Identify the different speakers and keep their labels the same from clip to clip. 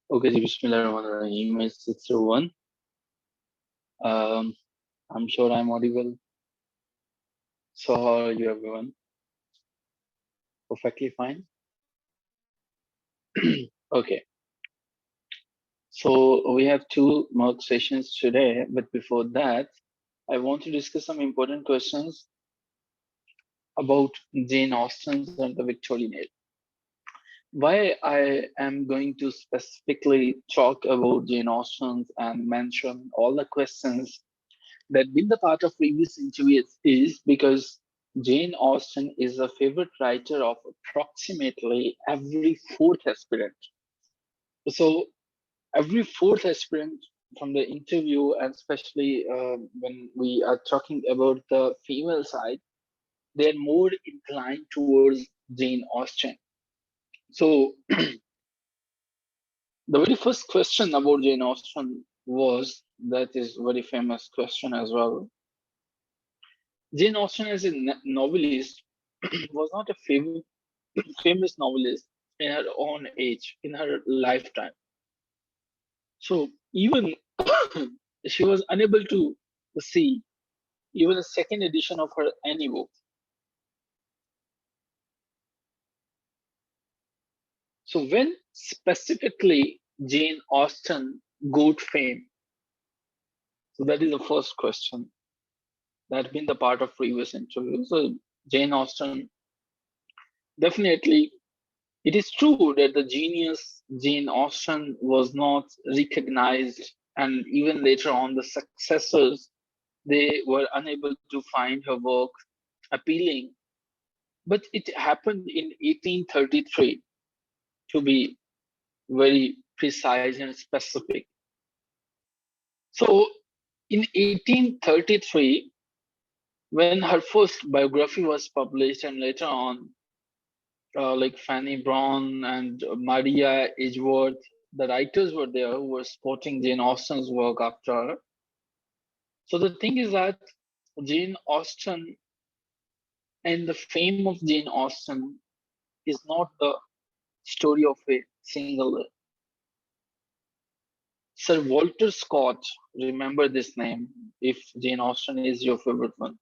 Speaker 1: Okay, ji, Bismillahirrahmanirrahim. It's 601. I'm sure I'm audible. So how are you, everyone? Perfectly fine. Okay. So we have two mock sessions today, but before that, I want to discuss some important questions about Jane Austen's and the Victorian age. Why I am going to specifically talk about Jane Austen's and mention all the questions that been the part of previous interviews is because Jane Austen is a favorite writer of approximately every fourth aspirant. So every fourth aspirant from the interview, and especially when we are talking about the female side, they're more inclined towards Jane Austen. So the very first question about Jane Austen was that is very famous question as well. Jane Austen as a novelist was not a famous novelist in her own age, in her lifetime. So even she was unable to see even a second edition of her any book. So when specifically Jane Austen got fame? So that is the first question. That's been the part of previous interviews. So Jane Austen, definitely, it is true that the genius Jane Austen was not recognized, and even later on, the successors they were unable to find her work appealing. But it happened in 1833, to be very precise and specific. So in 1833, when her first biography was published, and later on, like Fanny Brown and Maria Edgeworth, the writers were there who were supporting Jane Austen's work after her. So the thing is that Jane Austen and the fame of Jane Austen is not the story of a single. Sir Walter Scott, remember this name if Jane Austen is your favorite one.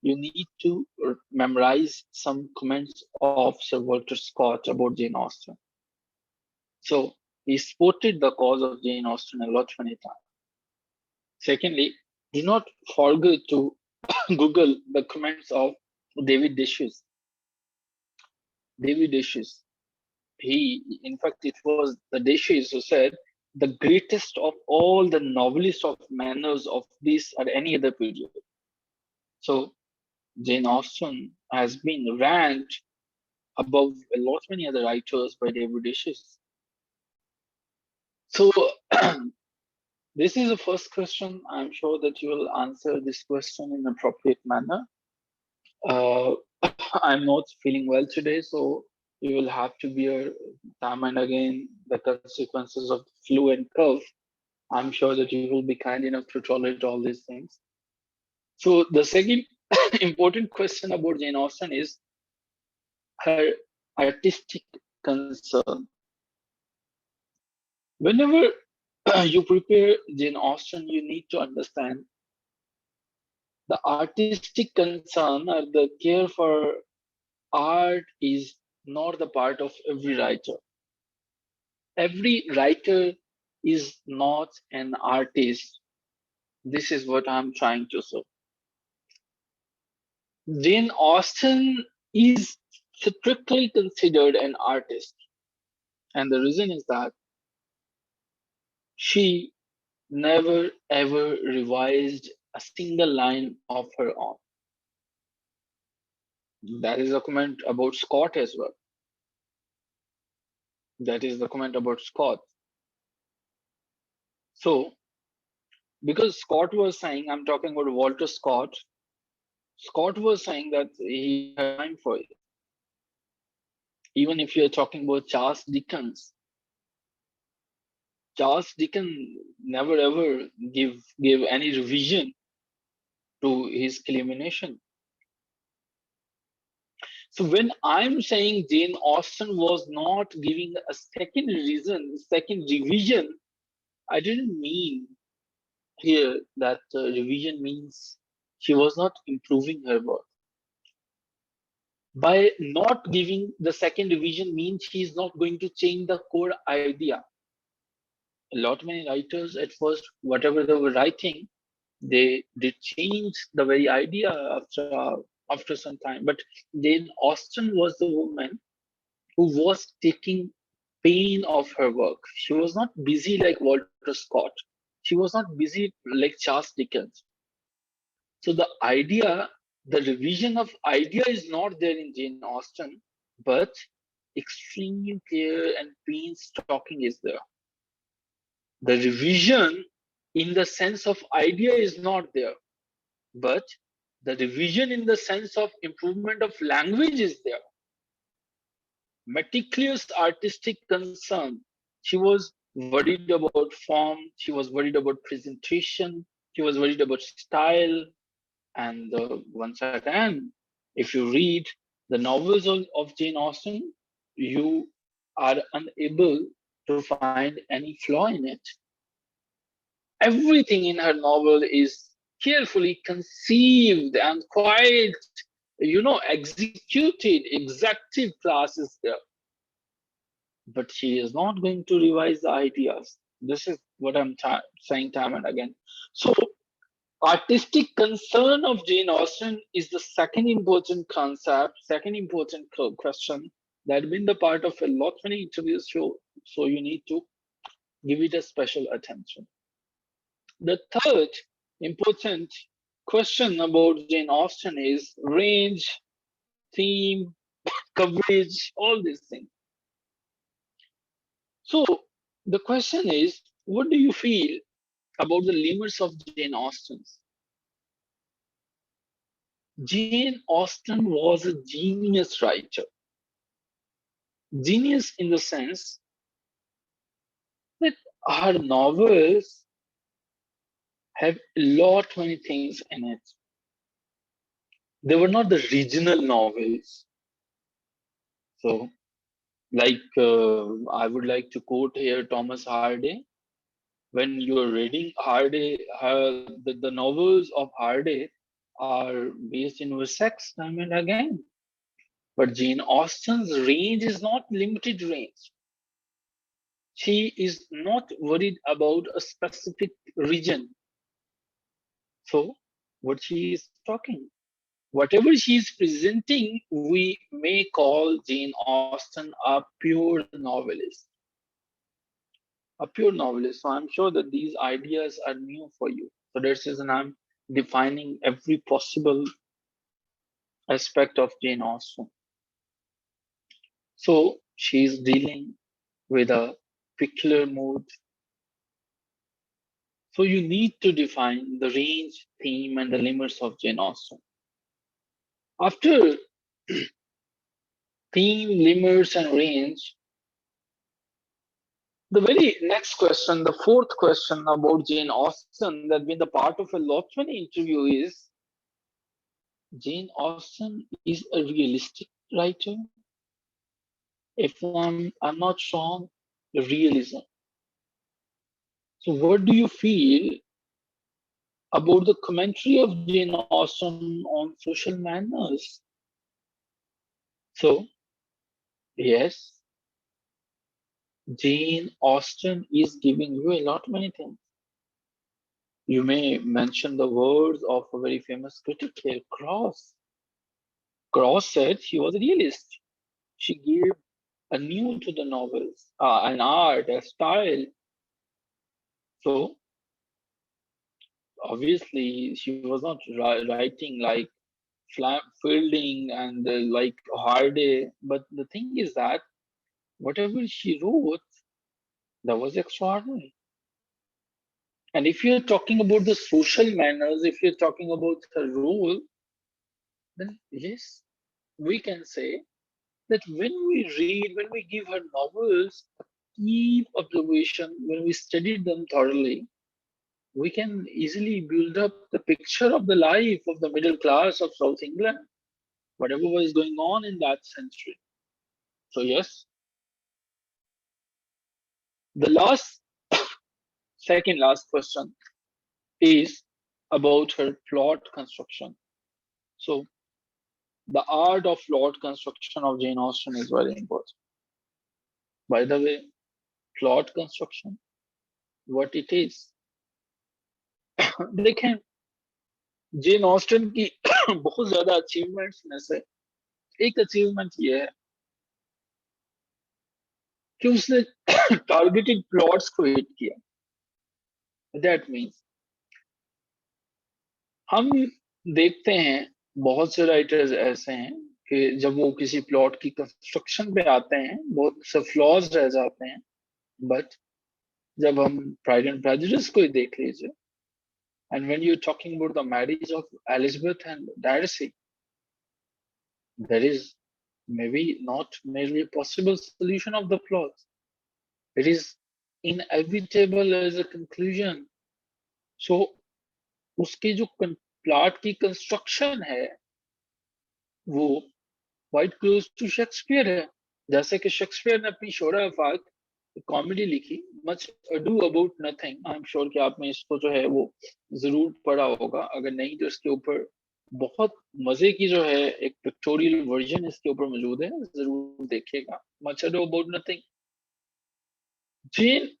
Speaker 1: You need to memorize some comments of Sir Walter Scott about Jane Austen. So he supported the cause of Jane Austen a lot many times. Secondly, do not forget to Google the comments of David Dishes. David Dishes. In fact, it was the Dishes who said the greatest of all the novelists of manners of this or any other period. So Jane Austen has been ranked above a lot many other writers by David Dishes. So this is the first question. I'm sure that you will answer this question in appropriate manner. Uh, I'm not feeling well today, so you will have to bear time and again the consequences of the flu and cough. I'm sure that you will be kind enough to tolerate all these things. So the second important question about Jane Austen is her artistic concern. Whenever you prepare Jane Austen, you need to understand the artistic concern or the care for art is not the part of every writer. Every writer is not an artist. This is what I'm trying to say. Jane Austen is strictly considered an artist. And the reason is that she never ever revised a single line of her own. That is a comment about Scott as well. That is the comment about Scott. So, because Scott was saying, I'm talking about Walter Scott, Scott was saying that he had time for it. Even if you're talking about Charles Dickens never ever gave any revision to his culmination. So when I'm saying Jane Austen was not giving a second reason, second revision, I didn't mean here that revision means she was not improving her work. By not giving the second revision means she is not going to change the core idea. A lot many writers at first, whatever they were writing, they did change the very idea after some time. But Jane Austen was the woman who was taking pain of her work. She was not busy like Walter Scott. She was not busy like Charles Dickens. So the idea, the revision of idea is not there in Jane Austen, but extreme care and painstaking is there. The revision in the sense of idea is not there, but the revision in the sense of improvement of language is there. Meticulous artistic concern. She was worried about form, she was worried about presentation, she was worried about style. And once again, if you read the novels of Jane Austen, you are unable to find any flaw in it. Everything in her novel is carefully conceived and quite, executed. Executive class is there. But she is not going to revise the ideas. This is what I'm saying time and again. So, artistic concern of Jane Austen is the second important concept, second important question that has been the part of a lot many interviews show. So you need to give it a special attention. The third important question about Jane Austen is range, theme, coverage, all these things. So the question is, what do you feel about the limits of Jane Austen? Jane Austen was a genius writer. Genius in the sense that her novels have a lot many things in it. They were not the regional novels. So, like I would like to quote here Thomas Hardy. When you are reading Hardy, the novels of Hardy are based in Wessex time and again. But Jane Austen's range is not limited range. She is not worried about a specific region. So, what she is talking, whatever she is presenting, we may call Jane Austen a pure novelist. A pure novelist. So, I'm sure that these ideas are new for you. So, that's reason I'm defining every possible aspect of Jane Austen. So, she is dealing with a peculiar mood. So you need to define the range, theme, and the limits of Jane Austen. After theme, limits, and range, the very next question, the fourth question about Jane Austen that been the part of a lot many interview is, Jane Austen is a realistic writer? If I'm not wrong, realism. So what do you feel about the commentary of Jane Austen on social manners? So, yes, Jane Austen is giving you a lot many things. You may mention the words of a very famous critic here, Cross. Cross said she was a realist. She gave a new to the novels, an art, a style. So obviously she was not writing like Fielding and like Hardy, but the thing is that whatever she wrote, that was extraordinary. And if you're talking about the social manners, if you're talking about her role, then yes, we can say that when we read, when we give her novels a deep observation, when we study them thoroughly, we can easily build up the picture of the life of the middle class of South England. whatever was going on in that century. So yes, the second last question is about her plot construction. So the art of plot construction of Jane Austen is very important. By the way, plot construction, what it is? देखें, Jane Austen की बहुत ज्यादा achievements में से एक achievement ये है कि उसने टारगेटेड प्लॉट्स को हिट किया। दैट मीन्स हम देखते हैं बहुत से राइटर्स ऐसे हैं कि जब वो किसी प्लॉट की कंस्ट्रक्शन पे आते हैं बहुत से फ्लॉज रह जाते हैं, बट जब हम प्राइड एंड प्रेजुडिस को ही देख लीजिए, and when you're talking about the marriage of Elizabeth and Darcy, there is maybe not merely a possible solution of the plot. It is inevitable as a conclusion. So उसकी जो plot की construction है वो quite close to Shakespeare है। जैसे कि Shakespeare ने अपनी शोरा आफाक कॉमेडी लिखी, much ado about nothing. I am sure कि आपने इसको जो है वो जरूर पढ़ा होगा, अगर नहीं तो इसके ऊपर बहुत मजे की जो है एक पिक्टोरियल वर्जन इसके ऊपर मौजूद है, जरूर देखिएगा। Much ado about nothing. Jane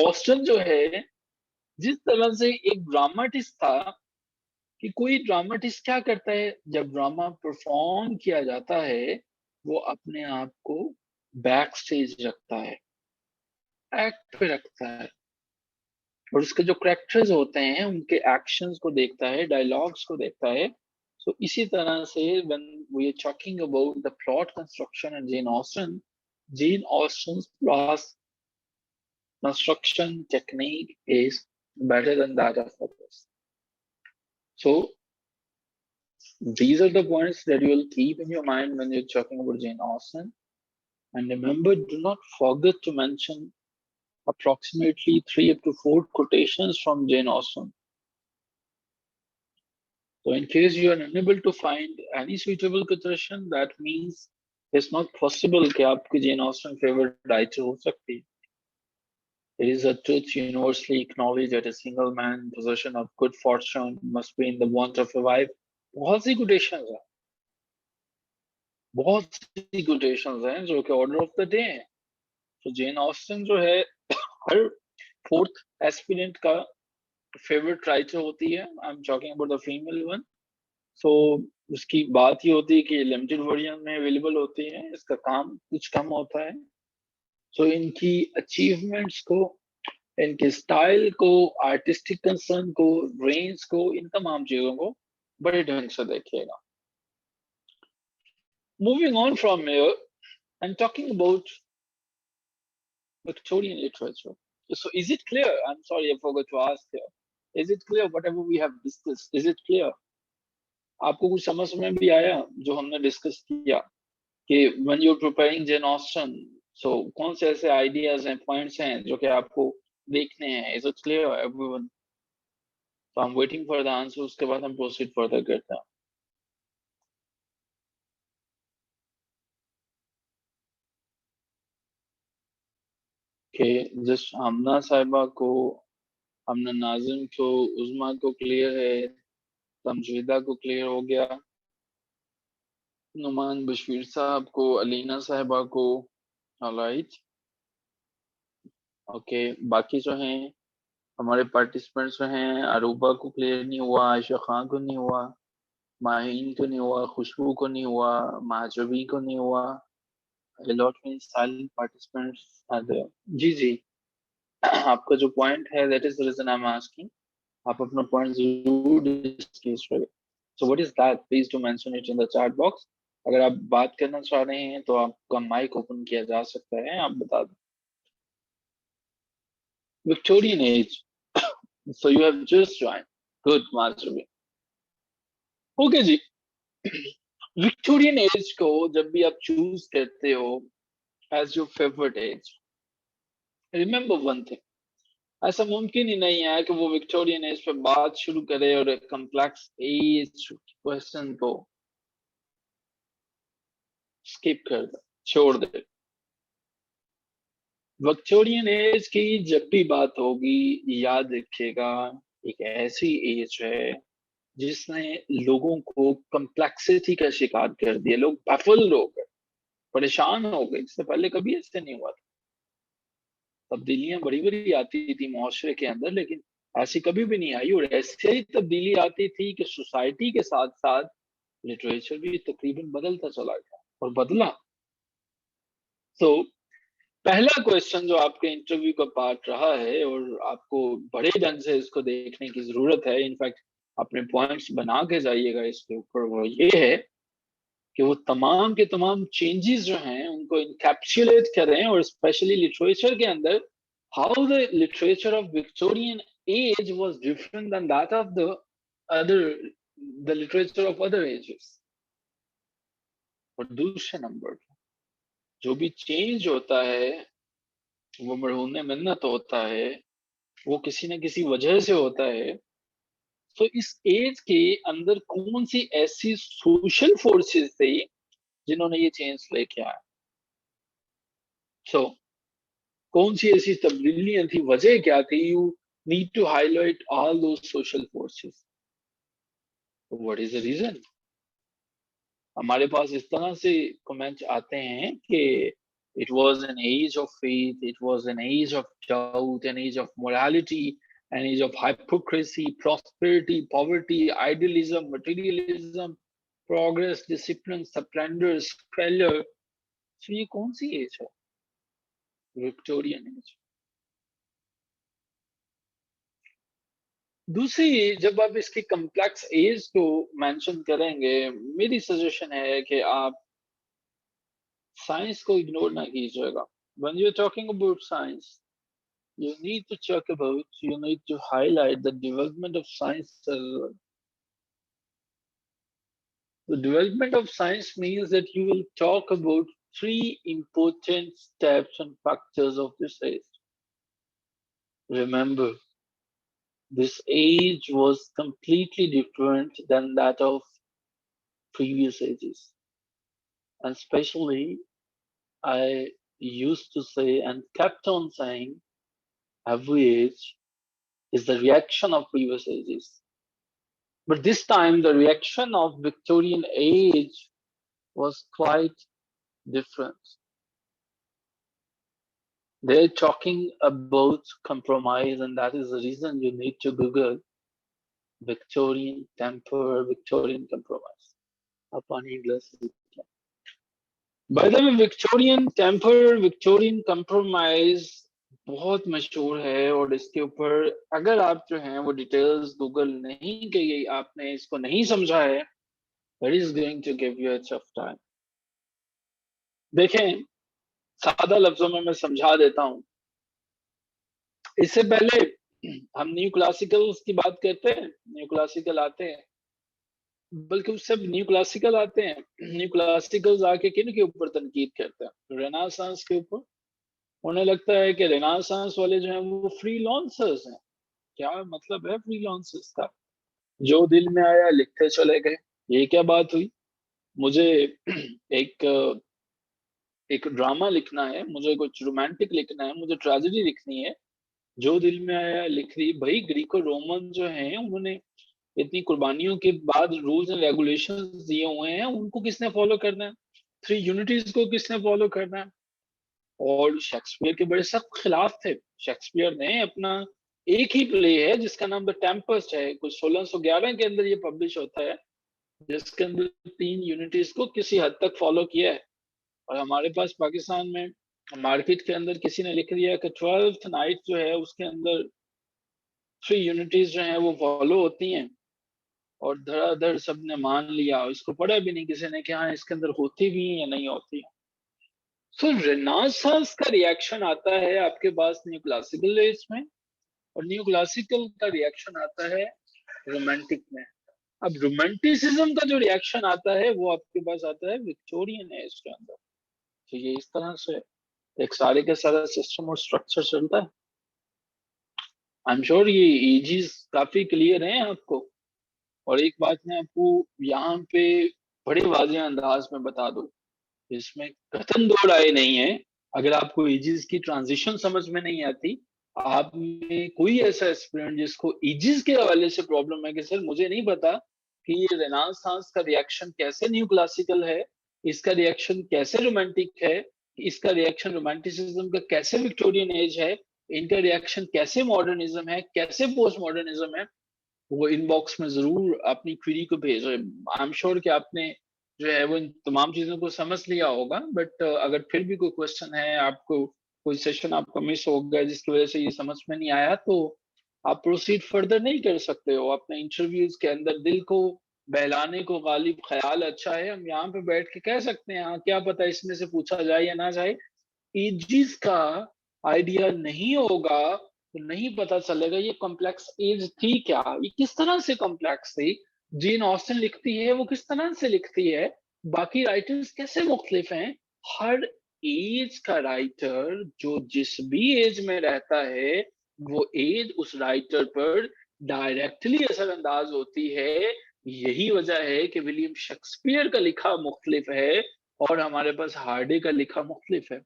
Speaker 1: Austen जो है जिस तरह से एक ड्रामाटिस्ट था कि कोई ड्रामाटिस्ट क्या करता है जब ड्रामा परफॉर्म किया जाता है वो अपने आप को बैक स्टेज रखता है, एक्ट पे रखता है और उसके जो कैरेक्टर्स होते हैं उनके एक्शंस को देखता है, डायलॉग्स को देखता है। सो इसी तरह से when we are talking about the plot construction and Jane Austen's plot construction technique is better than that of others. So these are the points that you will keep in your mind when you're talking about Jane Austen. And remember, do not forget to mention approximately 3 up to 4 quotations from Jane Austen. So in case you are unable to find any suitable quotation, that means it's not possible कि आपकी Jane Austen favorite writer हो सकती है। It is a truth universally acknowledged that a single man in possession of good fortune must be in the want of a wife. बहुत सी quotations हैं, बहुत सी quotations हैं जो कि order of the day हैं। तो Jane Austen जो है हर fourth aspirant का favorite writer होती है। I'm talking about the female one. So उसकी बात ये होती है कि limited version में available होती है, इसका काम कुछ कम होता है। So इनकी achievements को, इनके स्टाइल को, आर्टिस्टिक कंसर्न को, रेंज को, इन तमाम चीजों को बड़े ढंग से देखिएगा। Moving on from here and talking about Victorian literature. So is it clear? I'm sorry, I forgot to ask here. Is it clear whatever we have discussed? Is it clear? आपको कुछ समझ में भी आया जो हमने डिस्कस किया कि when you're preparing Jane Austen, so कौन से ऐसे आइडियाज हैं, पॉइंट्स हैं जो कि आपको देखने हैं? Is it clear everyone? So I'm waiting for the answer, उसके बाद हम proceed further करते हैं। Okay, just आमना साहिबा को, आमना नाजिम को, उज़मा को क्लियर है, तमजीदा को क्लियर हो गया, नुमान बशीर साहब को, अलीना साहिबा को, ऑलराइट। ओके, बाकी जो हैं हमारे पार्टिसिपेंट्स जो हैं, अरूबा को क्लियर नहीं हुआ, आयशा खान को नहीं हुआ, माहीन को नहीं हुआ, खुशबू को नहीं हुआ, महाजबी को नहीं हुआ। A lot many silent participants are there. जी जी, आपका जो पॉइंट है, that is the reason I'm asking. आप अपना पॉइंट जरूर डिस्कस करें। So what is that? Please do mention it in the chat box. अगर आप बात करना चाह रहे हैं तो आपका माइक ओपन किया जा सकता है, आप बता दें। Victorian age. So you have just joined. Good, Marjorie. Okay ji. Victorian age को जब भी आप चूज करते हो as your favorite age, remember one thing. ऐसा मुमकिन ही नहीं है कि वो विक्टोरियन एज पे बात शुरू करे और कॉम्प्लेक्स एज क्वेश्चन को स्किप कर दे, छोड़ दे। विक्टोरियन एज की जब भी बात होगी, याद रखिएगा, एक ऐसी एज है जिसने लोगों को कम्प्लेक्सिटी का शिकार कर दिया। लोग बैफल हो गए, परेशान हो गए। इससे पहले कभी ऐसे नहीं हुआ था। तब्दीलियां बड़ी बड़ी आती थी मुआशरे के अंदर, लेकिन ऐसी कभी भी नहीं आई। और ऐसे ही तब्दीली आती थी कि सोसाइटी के साथ साथ लिटरेचर भी तकरीबन बदलता चला गया और बदला। तो पहला क्वेश्चन जो आपके इंटरव्यू का पार्ट रहा है, और आपको बड़े ढंग से इसको देखने की जरूरत है, इनफैक्ट अपने पॉइंट्स बना के जाइएगा इसके ऊपर, वो ये है कि वो तमाम के तमाम चेंजेस जो हैं उनको इनकैप्सुलेट करें, और स्पेशली लिटरेचर के अंदर how the literature of Victorian age was different than that of the other, the literature of other ages. और दूसरे नंबर, जो भी चेंज होता है वो मरहून मिन्नत होता है, वो किसी न किसी वजह से होता है। तो इस एज के अंदर कौन सी ऐसी सोशल फोर्सेस थी जिन्होंने ये चेंज लेके आया? सो कौन सी ऐसी तब्दीलियां थी, वजह क्या थी? You need to highlight all those social forces. What is the reason? हमारे पास इस तरह से कमेंट्स आते हैं कि it was an age of faith, it was an age of doubt, an age of morality, an age of hypocrisy, prosperity, poverty, idealism, materialism, progress, discipline, splendor, squalor. So ये कौन सी एज है? Victorian age. दूसरी, जब आप इसकी complex as को mention करेंगे, मेरी सजेशन है कि आप साइंस को इग्नोर ना कीजिएगा। When you're talking about science, you need to talk about, you need to highlight the development of science as well. The development of science means that you will talk about three important steps and factors of this age. Remember, this age was completely different than that of previous ages. And especially, I used to say and kept on saying, every age is the reaction of previous ages. But this time, the reaction of Victorian age was quite different. They're talking about compromise, and that is the reason you need to Google Victorian temper, Victorian compromise. Upon English. By the way, Victorian temper, Victorian compromise बहुत मशहूर है, और इसके ऊपर अगर आप जो हैं वो डिटेल्स गूगल नहीं किए, आपने इसको नहीं समझा है, that is going to give you a tough time. देखें, सादा लफ्जों में मैं समझा देता हूं। इससे पहले हम न्यू क्लासिकल्स की बात करते हैं, न्यू क्लासिकल आते हैं, बल्कि उससे न्यू क्लासिकल आते हैं, न्यू क्लासिकल्स आके किन के ऊपर तनकीद करते हैं? रेनासांस के ऊपर। उन्हें लगता है कि रेनासांस वाले जो हैं वो फ्रीलांसर्स हैं। क्या मतलब है फ्रीलांसर्स का? जो दिल में आया लिखते चले गए। ये क्या बात हुई? मुझे एक एक ड्रामा लिखना है, मुझे कुछ रोमांटिक लिखना है, मुझे ट्रेजेडी लिखनी है, जो दिल में आया लिख दी। भाई ग्रीको रोमन जो हैं उन्होंने इतनी कुर्बानियों के बाद रूल्स एंड रेगुलेशंस दिए हुए हैं, उनको किसने फॉलो करना है? थ्री यूनिटीज को किसने फॉलो करना है? और शेक्सपियर के बड़े सख्त खिलाफ थे। शेक्सपियर ने अपना एक ही प्ले है जिसका नाम द टेम्पेस्ट है, कुछ 1611 के अंदर ये पब्लिश होता है, जिसके अंदर तीन यूनिटीज को किसी हद तक फॉलो किया है। और हमारे पास पाकिस्तान में मार्केट के अंदर किसी ने लिख दिया कि 12th नाइट जो है उसके अंदर थ्री यूनिटीज जो है वो फॉलो होती हैं, और धड़ाधड़ सबने मान लिया। इसको पढ़ा भी नहीं किसी ने कि हाँ इसके अंदर होती भी है या नहीं होती है। सो रेनासांस का रिएक्शन आता है आपके पास न्यू क्लासिकल एज में, और न्यू क्लासिकल का रिएक्शन आता है रोमांटिक में। अब रोमांटिसिज्म का जो रिएक्शन आता है वो आपके पास आता है विक्टोरियन एज के अंदर। तो ये इस तरह से एक सारे का सारा सिस्टम और स्ट्रक्चर चलता है। आई एम श्योर ये एजेस काफी क्लियर हैं आपको। और एक बात मैं आपको यहाँ पे बड़े वाज़ेह अंदाज में बता दूं, इसमें कतई दो राय नहीं है। अगर आपको एजिस की ट्रांजिशन समझ में नहीं आती, आप में कोई ऐसा एस्पिरेंट जिसको एजिस के हवाले से प्रॉब्लम है कि सर मुझे नहीं पता कि ये रेनेसांस का रिएक्शन कैसे न्यू क्लासिकल है, इसका रिएक्शन कैसे रोमांटिक है, इसका रिएक्शन रोमांटिसिज्म का कैसे विक्टोरियन एज है, इनका रिएक्शन कैसे मॉडर्निज्म है, कैसे पोस्ट मॉडर्निज्म है, वो इनबॉक्स में जरूर अपनी क्वेरी को भेजो। आई एम श्योर कि आपने जो है वो इन तमाम चीजों को समझ लिया होगा, बट अगर फिर भी कोई क्वेश्चन है, आपको कोई सेशन आपका मिस हो गया जिसकी वजह से ये समझ में नहीं आया, तो आप प्रोसीड फर्दर नहीं कर सकते हो। अपने इंटरव्यूज के अंदर दिल को बहलाने को गालिब ख्याल अच्छा है, हम यहाँ पे बैठ के कह सकते हैं हाँ क्या पता इसमें से पूछा जाए या ना जाए। एजिस का आइडिया नहीं होगा तो नहीं पता चलेगा ये कॉम्प्लेक्स एज थी क्या, ये किस तरह से कॉम्प्लेक्स थी, जेन ऑस्टन लिखती है वो किस तरह से लिखती है, बाकी राइटर्स कैसे मुख्तलिफ हैं। हर एज का राइटर जो जिस भी एज में रहता है, वो एज उस राइटर पर डायरेक्टली असरअंदाज होती है। यही वजह है कि विलियम शेक्सपियर का लिखा मुख्तलिफ है और हमारे पास हार्डे का लिखा मुख्तलिफ है,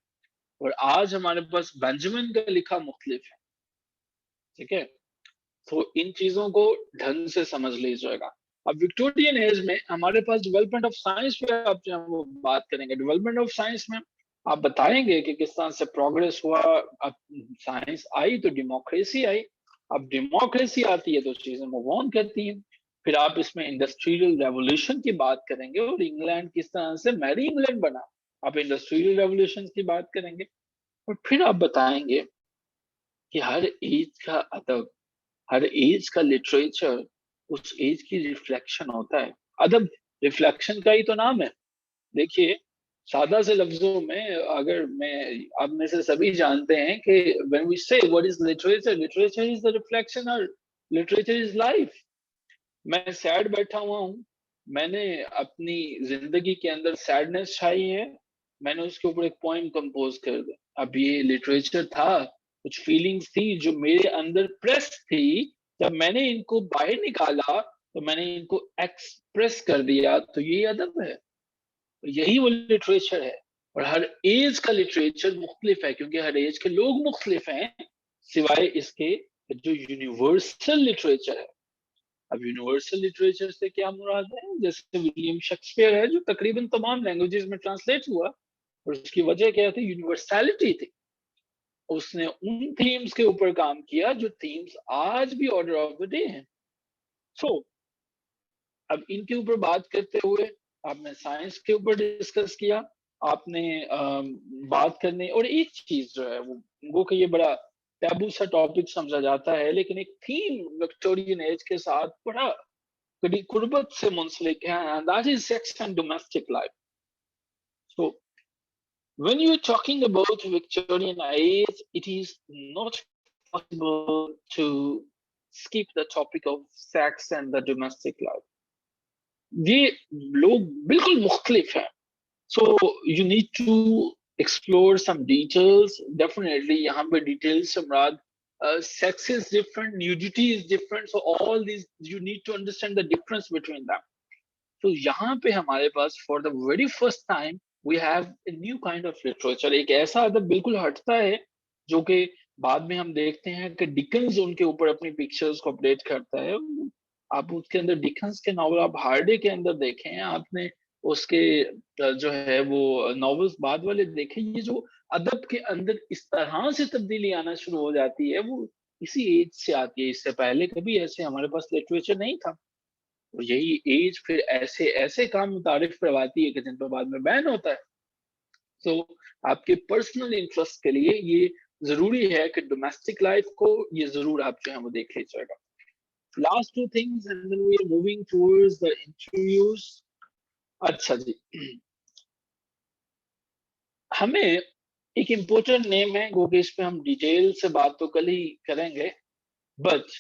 Speaker 1: और आज हमारे पास बेंजामिन का लिखा मुख्तलिफ है। ठीक है, तो इन चीजों को ढंग से समझ लीजिएगा। अब विक्टोरियन एज में हमारे पास डेवलपमेंट ऑफ साइंस पे आप जो है वो बात करेंगे। डेवलपमेंट ऑफ साइंस में आप बताएंगे कि किस तरह से प्रोग्रेस हुआ। अब साइंस आई तो डेमोक्रेसी आई, अब डेमोक्रेसी आती है तो चीजें मूव ऑन करती हैं। फिर आप इसमें इंडस्ट्रियल रेवोल्यूशन की बात करेंगे और इंग्लैंड किस तरह से मैरी इंग्लैंड बना, आप इंडस्ट्रियल रेवोल्यूशन की बात करेंगे। और फिर आप बताएंगे कि हर एज का अदब, हर एज का लिटरेचर उस एज की रिफ्लेक्शन होता है। अदब रिफ्लेक्शन का ही तो नाम है। देखिए, सादा से लफ्जों में अगर मैं, आप में से सभी जानते हैं कि व्हेन वी से what is literature, literature is the reflection और लिटरेचर इज लाइफ। मैं सैड बैठा हुआ हूँ, मैंने अपनी जिंदगी के अंदर सैडनेस छाई है, मैंने उसके ऊपर एक पोइम कंपोज कर दिया। अब ये लिटरेचर था, कुछ फीलिंग्स थी जो मेरे अंदर प्रेस थी, जब मैंने इनको बाहर निकाला तो मैंने इनको एक्सप्रेस कर दिया, तो ये अदब है, तो यही वो लिटरेचर है। और हर एज का लिटरेचर मुख्तलिफ है क्योंकि हर एज के लोग मुख्तलिफ हैं, सिवाय इसके जो यूनिवर्सल लिटरेचर है। अब यूनिवर्सल लिटरेचर से क्या मुराद है, जैसे विलियम शेक्सपियर है जो तकरीबन तमाम लैंग्वेजेस में ट्रांसलेट हुआ, और उसकी वजह क्या थी, यूनिवर्सैलिटी थी। उसने उन थीम्स के ऊपर काम किया जो थीम्स आज भी ऑर्डर ऑफ द डे हैं। सो अब इनके ऊपर बात करते हुए आपने साइंस के ऊपर डिस्कस किया, आपने बात करने, और एक चीज जो है वो कि ये बड़ा टैबू सा टॉपिक समझा जाता है, लेकिन एक थीम विक्टोरियन एज के साथ बड़ा कड़ी कुर्बत से मुंसलिक है, that is sex and domestic life. So when you're talking about Victorian age, it is not possible to skip the topic of sex and the domestic life. ये लोग बिल्कुल मुख्तलिफ हैं, so you need to explore some details. Definitely यहाँ पे details से मुराद sex is different, nudity is different, so all these you need to understand the difference between them. तो यहाँ पे हमारे पास for the very first time we have a new kind of literature, एक ऐसा अदब बिल्कुल हटता है जो कि बाद में हम देखते हैं कि डिकन्स उनके ऊपर अपनी पिक्चर्स को अपडेट करता है। आप उसके अंदर डिकन्स के नॉवल, आप हार्डे के अंदर देखें, आपने उसके जो है वो नॉवेल्स बाद वाले देखे, ये जो अदब के अंदर इस तरह से तब्दीली आना शुरू हो जाती है वो इसी एज से आती है। इससे पहले कभी ऐसे हमारे पास लिटरेचर नहीं था, और यही एज फिर ऐसे ऐसे काम मुतारिफ करवाती है कि जिन पर बाद में बैन होता है। तो आपके पर्सनल इंटरेस्ट के लिए ये जरूरी है कि डोमेस्टिक लाइफ को ये जरूर आप जो है वो देख लीजिएगा। Last two things and then we are moving towards the interviews. अच्छा जी, हमें एक इम्पोर्टेंट नेम है क्योंकि इस पे हम डिटेल से बात तो कल ही करेंगे, बट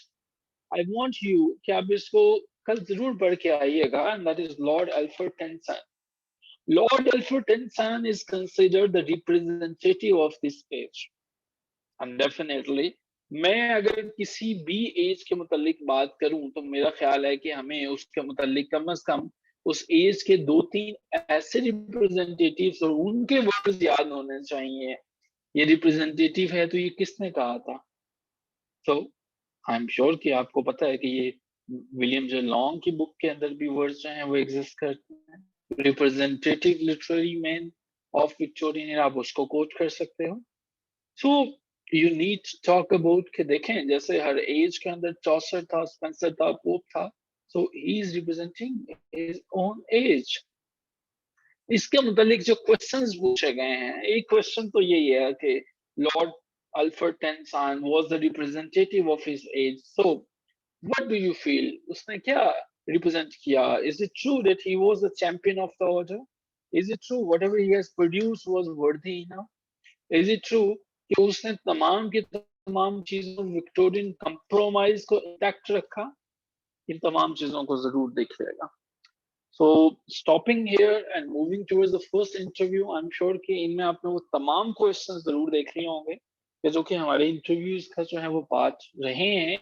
Speaker 1: आई वांट यू कि आप इसको कल जरूर पढ़ के आइएगा, and that is Lord Alfred tension. Lord Alfred Tennyson is considered the representative of this age. And definitely, मैं अगर किसी भी एज के मुतालिक बात करूं तो मेरा ख्याल है कि हमें उसके मुतालिक कम अज कम उस एज के 2-3 ऐसे रिप्रेजेंटेटिव्स और उनके वर्ड्स याद होने चाहिए, ये रिप्रेजेंटेटिव है तो ये किसने कहा था। तो आई एम श्योर कि आपको पता है कि ये विलियम जे लॉन्ग की बुक के अंदर भी वर्ड्स जो हैं वो एग्जिस्ट करते हैं। Representative literary man of Victorian era, आप उसको कोट कर सकते हो। So you need talk about कि देखें जैसे हर एज के अंदर चौसर था, स्पेंसर था, पोप था, so he is representing his own age. इसके मुतालिक जो क्वेश्चंस पूछे गए हैं, एक क्वेश्चन तो यही है कि Lord Alfred Tennyson was the representative of his age, so what do you feel, उसने क्या रिप्रेजेंट किया? Is it true that he was the champion of the order? Is it true whatever he has produced was worthy enough? Is it true कि उसने तमाम की तमाम चीजों Victorian compromise को इंटैक्ट रखा? इन तमाम चीजों को जरूर देखिएगा। So stopping here and moving towards the first interview, I'm sure कि इनमें आपने वो तमाम क्वेश्चंस जरूर देख लिए होंगे कि जो कि हमारे इंटरव्यूज का जो है वो पार्ट रहे हैं।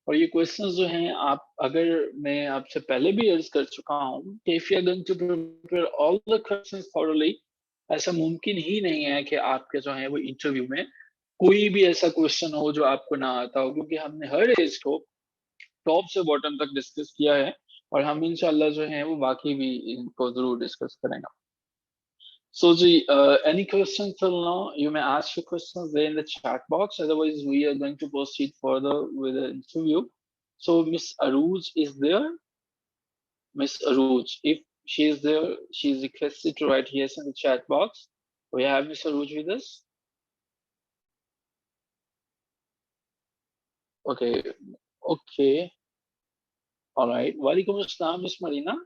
Speaker 1: और ये क्वेश्चंस जो हैं, आप अगर मैं आपसे पहले भी अर्ज कर चुका हूँ कि if you are going to prepare all the questions thoroughly, ऐसा मुमकिन ही नहीं है कि आपके जो है वो इंटरव्यू में कोई भी ऐसा क्वेश्चन हो जो आपको ना आता हो, क्योंकि हमने हर एज को टॉप से बॉटम तक डिस्कस किया है और हम इंशाल्लाह जो है वो बाकी भी इनको जरूर डिस्कस करेंगे। So ji, any questions till now? You may ask your questions there in the chat box. Otherwise, we are going to proceed further with the interview. So Miss Aruj is there. Miss Aruj, if she is there, she is requested to write yes in the chat box. We have Miss Aruj with us. Okay, okay, all right. Walaikum assalam, Miss Marina.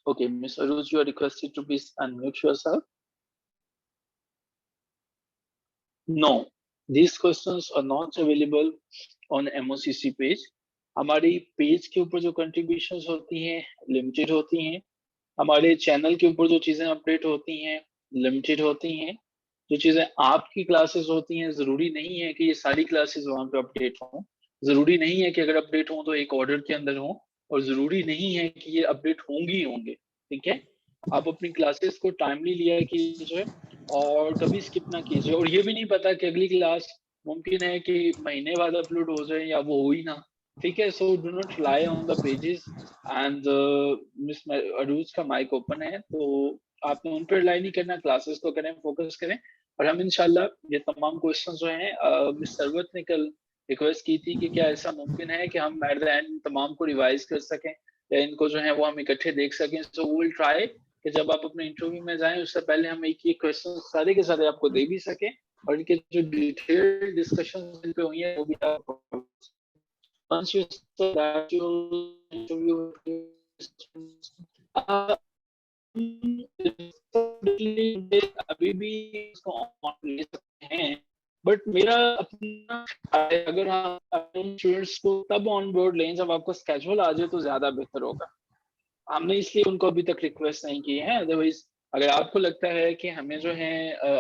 Speaker 1: Okay, Miss Aruj, you are requested to please unmute yourself. No, these questions are not available on MOCC page. हमारी page के ऊपर जो contributions होती हैं limited होती हैं, हमारे channel के ऊपर जो चीजें अपडेट होती हैं लिमिटेड होती हैं, जो चीजें आपकी क्लासेस होती हैं जरूरी नहीं है कि ये सारी क्लासेस वहां पे अपडेट हों, जरूरी नहीं है कि अगर अपडेट हों तो एक ऑर्डर के अंदर हों, और जरूरी नहीं है कि ये अपडेट होंगी ही होंगे। ठीक है, आप अपनी क्लासेस को टाइमली लिया कीजिए और कभी स्किप ना कीजिए। और ये भी नहीं पता कि अगली क्लास मुमकिन है कि महीने बाद अपलोड हो जाए या वो हो ही ना। ठीक है, so do not lie on the pages and miss Arooj का माइक ओपन है तो आपने उन पर रिलाई नहीं करना, क्लासेस को करें, फोकस करें। और हम इंशाल्लाह ये तमाम क्वेश्चन जो हैं, मिस सरवत ने कल रिक्वेस्ट की थी कि क्या ऐसा मुमकिन है कि हम एट द एंड तमाम को रिवाइज कर सकें या इनको जो है वो हम इकट्ठे देख सकें। सो वी विल ट्राई कि जब आप अपने इंटरव्यू में जाएं उससे पहले हम एक एक क्वेश्चन सारे के सारे आपको दे भी सकें और इनके जो डिटेल डिस्कशन इन पे हुई है वो भी आपको। Once you start that your interview अभी भी इसको ऑन ले सकते हैं, बट मेरा अपना अगर हम स्टूडेंट्स को तब ऑन बोर्ड लें जब आपको स्केड्यूल आ जाए तो ज्यादा बेहतर होगा। हमने इसलिए उनको अभी तक रिक्वेस्ट नहीं की है, अदरवाइज अगर आपको लगता है कि हमें जो है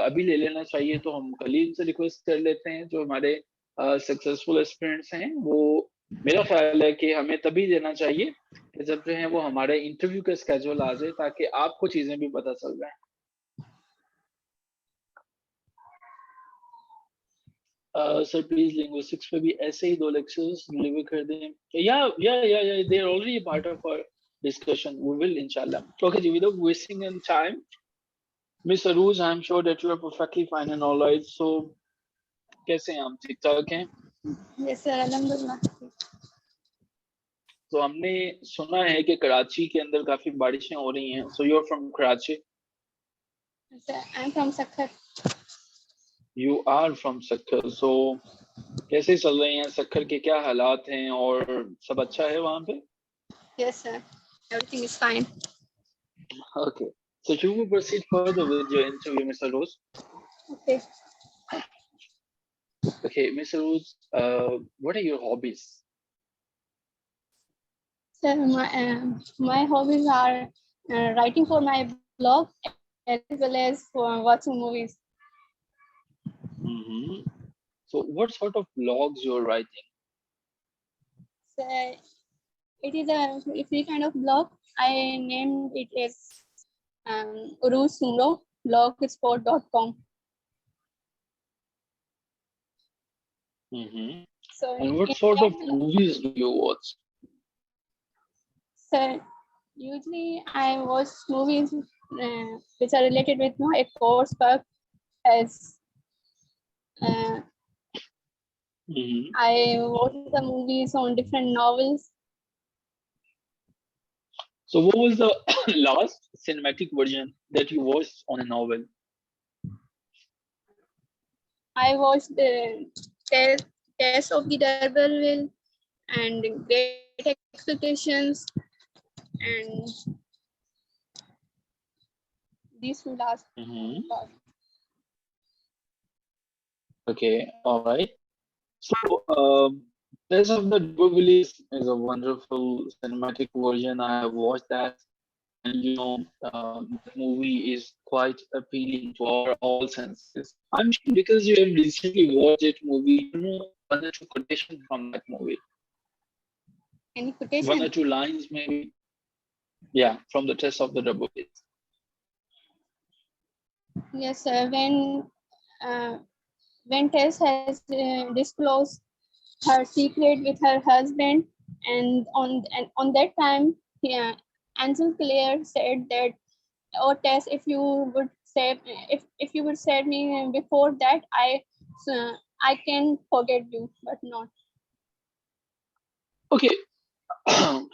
Speaker 1: अभी ले लेना चाहिए तो हम कल ही उनसे रिक्वेस्ट कर लेते हैं। जो हमारे सक्सेसफुल एस्पिरेंट्स हैं वो मेरा ख्याल है कि हमें तभी देना चाहिए कि जब जो है वो हमारे इंटरव्यू का स्केड्यूल आ जाए ताकि आपको चीजें भी पता चल जाए। सर प्लीज लिंग्विस्टिक्स पे भी ऐसे ही 2 लेक्चर्स डिलीवर कर दें। या they are already part of our discussion. We will inshallah. Okay, without wasting any time, Miss Aruj, I'm sure that you are perfectly fine and all right. So, कैसे हैं हम? ठीक ठाक हैं?
Speaker 2: Yes sir, alhamdulillah.
Speaker 1: तो हमने सुना है कि कराची के अंदर काफी बारिशें हो रही हैं. So you're from Karachi?
Speaker 2: Yes sir, I'm from Sakkar.
Speaker 1: You are from Sakkar. So कैसे चल रहे हैं सक्खर के, क्या हालात हैं और सब अच्छा है वहाँ पे?
Speaker 2: Yes sir, everything is fine.
Speaker 1: Okay. So should we proceed further with your interview, Mr. Rose?
Speaker 2: Okay.
Speaker 1: Okay, Mr. Rose, what are your hobbies?
Speaker 2: Sir, my hobbies are writing for my blog as well as for watching movies.
Speaker 1: Mm-hmm. So what sort of blogs you're writing?
Speaker 2: Sir, It is a free kind of blog. I named it as Uru Sumro blogspot.com. So
Speaker 1: And what
Speaker 2: in
Speaker 1: sort of
Speaker 2: that,
Speaker 1: movies do you watch?
Speaker 2: so usually I watch movies which are related with a course work, as I watch the movies on different novels.
Speaker 1: So what was the last cinematic version that you watched on a novel?
Speaker 2: I watched the Test of the D'Urberville and Great Expectations, and these two last.
Speaker 1: Okay, all right. So, Tales of the D'Urberville is a wonderful cinematic version. I have watched that, and the movie is quite appealing to our all senses. I'm sure because you have recently watched it movie, you know one or two quotations from that movie.
Speaker 2: Any
Speaker 1: One or
Speaker 2: quotation?
Speaker 1: two lines, maybe. Yeah, from the Tales of the D'Urberville.
Speaker 2: Yes, when Tess has disclosed her secret with her husband, and on that time, yeah, Angel Claire said that, "Oh Tess, if you would say me before that, I can forget you, but not."
Speaker 1: Okay,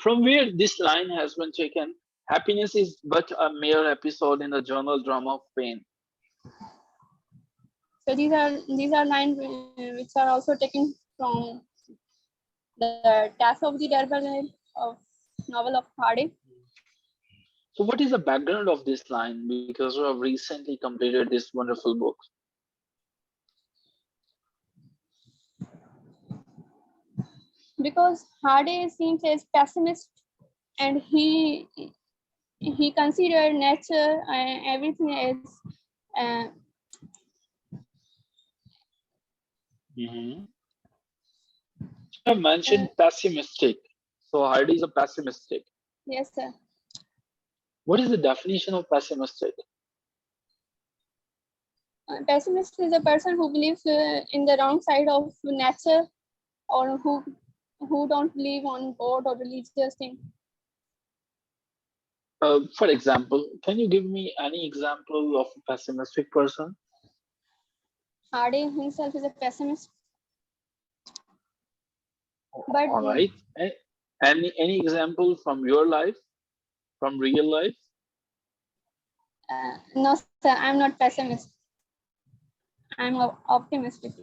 Speaker 1: from where this line has been taken, happiness is but a mere episode in the journal drama of pain.
Speaker 2: So these are lines which are also taken from the Task of the D'Urberville of novel of Hardy.
Speaker 1: So, what is the background of this line? Because we have recently completed this wonderful book.
Speaker 2: Because Hardy seems as pessimist, and he considered nature and everything as
Speaker 1: So, I mentioned pessimistic. So, Heidi is a pessimistic.
Speaker 2: yes, sir.
Speaker 1: What is the definition of pessimistic?
Speaker 2: Pessimist is a person who believes in the wrong side of nature, or who don't believe on God or religious thing.
Speaker 1: For example, can you give me any example of a pessimistic person?
Speaker 2: Hardy himself is a pessimist, but
Speaker 1: All right. Any example from your life, from real life?
Speaker 2: no, sir, I'm not pessimist. I'm optimistic.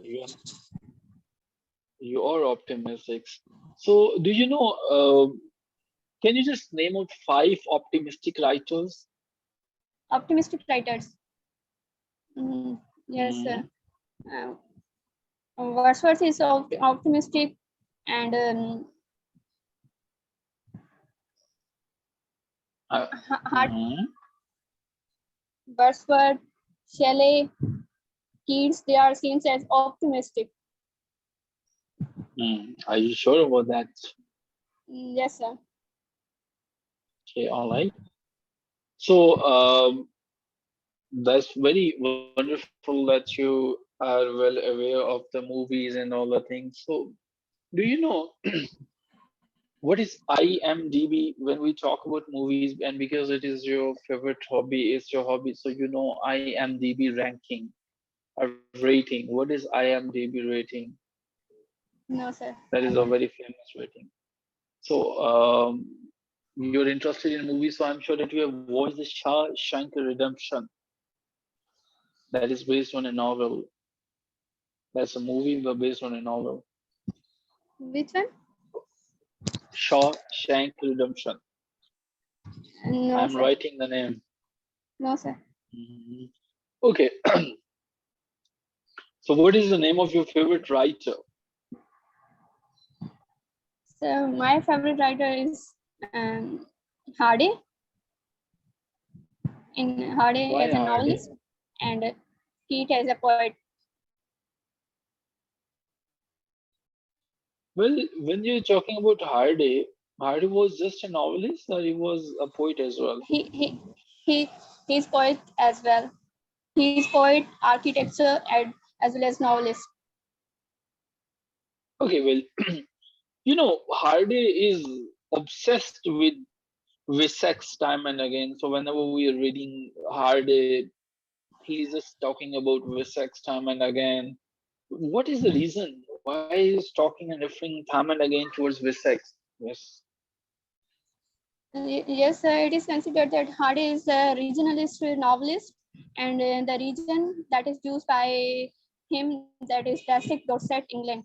Speaker 1: You are optimistic. So, do you know? Can you just name out 5 optimistic writers?
Speaker 2: Optimistic writers. Yes, sir.
Speaker 1: Mhm.
Speaker 2: Wordsworth is optimistic, and Hart,
Speaker 1: Mhm.
Speaker 2: Wordsworth, Shelley, Keats, they are seen as optimistic.
Speaker 1: Are you sure about that?
Speaker 2: Yes, sir.
Speaker 1: Okay, all right. So, that's very wonderful that you are well aware of the movies and all the things. So, do you know what is IMDb when we talk about movies? And because it is your favorite hobby, it's your hobby, so you know IMDb ranking or rating. What is IMDb rating?
Speaker 2: No, sir.
Speaker 1: That
Speaker 2: I
Speaker 1: is a
Speaker 2: don't.
Speaker 1: very famous rating. So, you're interested in movies, so I'm sure that you have watched the Shawshank Redemption. That is based on a novel. That's a movie but based on a novel.
Speaker 2: Which one?
Speaker 1: Shawshank Redemption.
Speaker 2: No,
Speaker 1: I'm
Speaker 2: sir.
Speaker 1: writing the name.
Speaker 2: No, sir.
Speaker 1: Mhm. Okay. So, what is the name of your favorite writer?
Speaker 2: So my favorite writer is Hardy. In Hardy
Speaker 1: Why
Speaker 2: as a
Speaker 1: Hardy?
Speaker 2: novelist, and Keats as a poet.
Speaker 1: Well, when you're talking about Hardy, Hardy was just a novelist, or he was a poet as well?
Speaker 2: He he's poet as well. He's poet, architecture, and as well as novelist.
Speaker 1: Okay, well, Hardy is obsessed with Wessex time and again. So whenever we are reading Hardy, he's just talking about Wessex time and again. What is the reason? Why is talking and referring time and again towards Wessex? Yes.
Speaker 2: Yes, it is considered that Hardy is a regionalist novelist, and the region that is used by him, that is Essex, Dorset, England.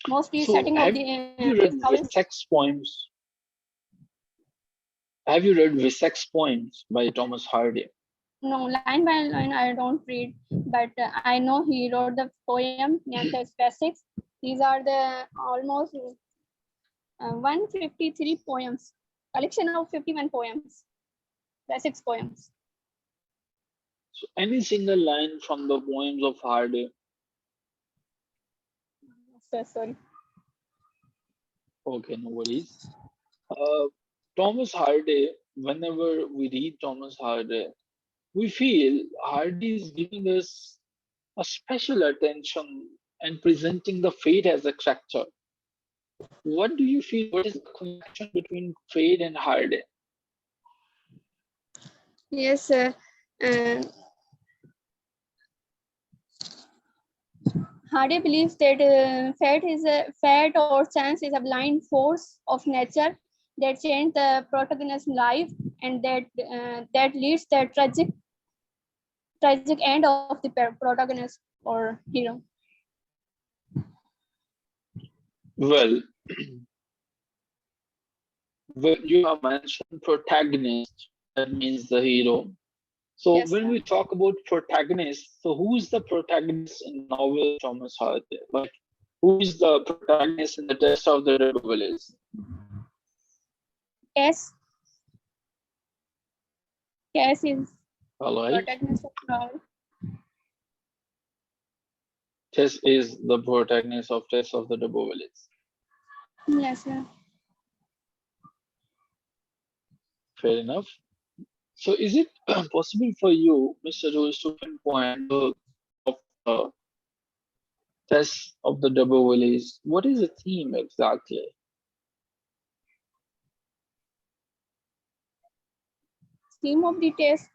Speaker 2: Mostly
Speaker 1: So
Speaker 2: setting of
Speaker 1: have
Speaker 2: the
Speaker 1: you
Speaker 2: this
Speaker 1: read
Speaker 2: novel.
Speaker 1: Wessex poems? Have you read Wessex poems by Thomas Hardy?
Speaker 2: No, line by line I don't read, but I know he wrote the poem named as Essex. These are the almost 153 poems, collection of 51 poems, Essex poems.
Speaker 1: So any single line from the poems of Hardy?
Speaker 2: So, sorry.
Speaker 1: Okay, no worries. Thomas Hardy, whenever we read Thomas Hardy, we feel Hardy is giving us a special attention and presenting the fate as a character. What do you feel? What is the connection between fate and Hardy?
Speaker 2: Yes, Hardy believes that fate or chance is a blind force of nature that changes the protagonist's life and that leads the tragic end of the protagonist or hero.
Speaker 1: Well, well, you have mentioned protagonist, that means the hero. So
Speaker 2: Yes,
Speaker 1: when
Speaker 2: sir.
Speaker 1: we talk about protagonist, so who is the protagonist in the novel Thomas Hardy? Like, who is the protagonist in the Test of the Rebels?
Speaker 2: Cass. Cass is
Speaker 1: All right,
Speaker 2: protagonist of novel.
Speaker 1: Tess is the protagonist of Test of the Rebels.
Speaker 2: Yes, sir.
Speaker 1: Fair enough. So is it possible for you, Mr. Rose, to pinpoint the of the Test of the Rebels? What is the theme exactly?
Speaker 2: Theme of the test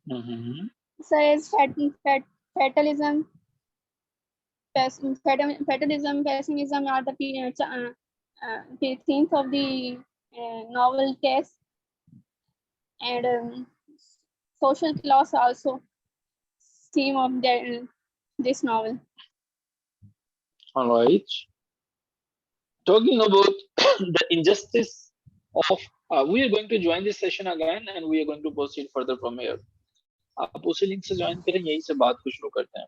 Speaker 1: Mm-hmm.
Speaker 2: says fatalism, fatalism, pessimism are the themes of the novel test, and social class also theme of this novel.
Speaker 1: All right. Talking about the injustice of, we are going to join this session again and we are going to proceed further from here. आप उसी link से join करें, यहीं से बात को शुरू करते हैं.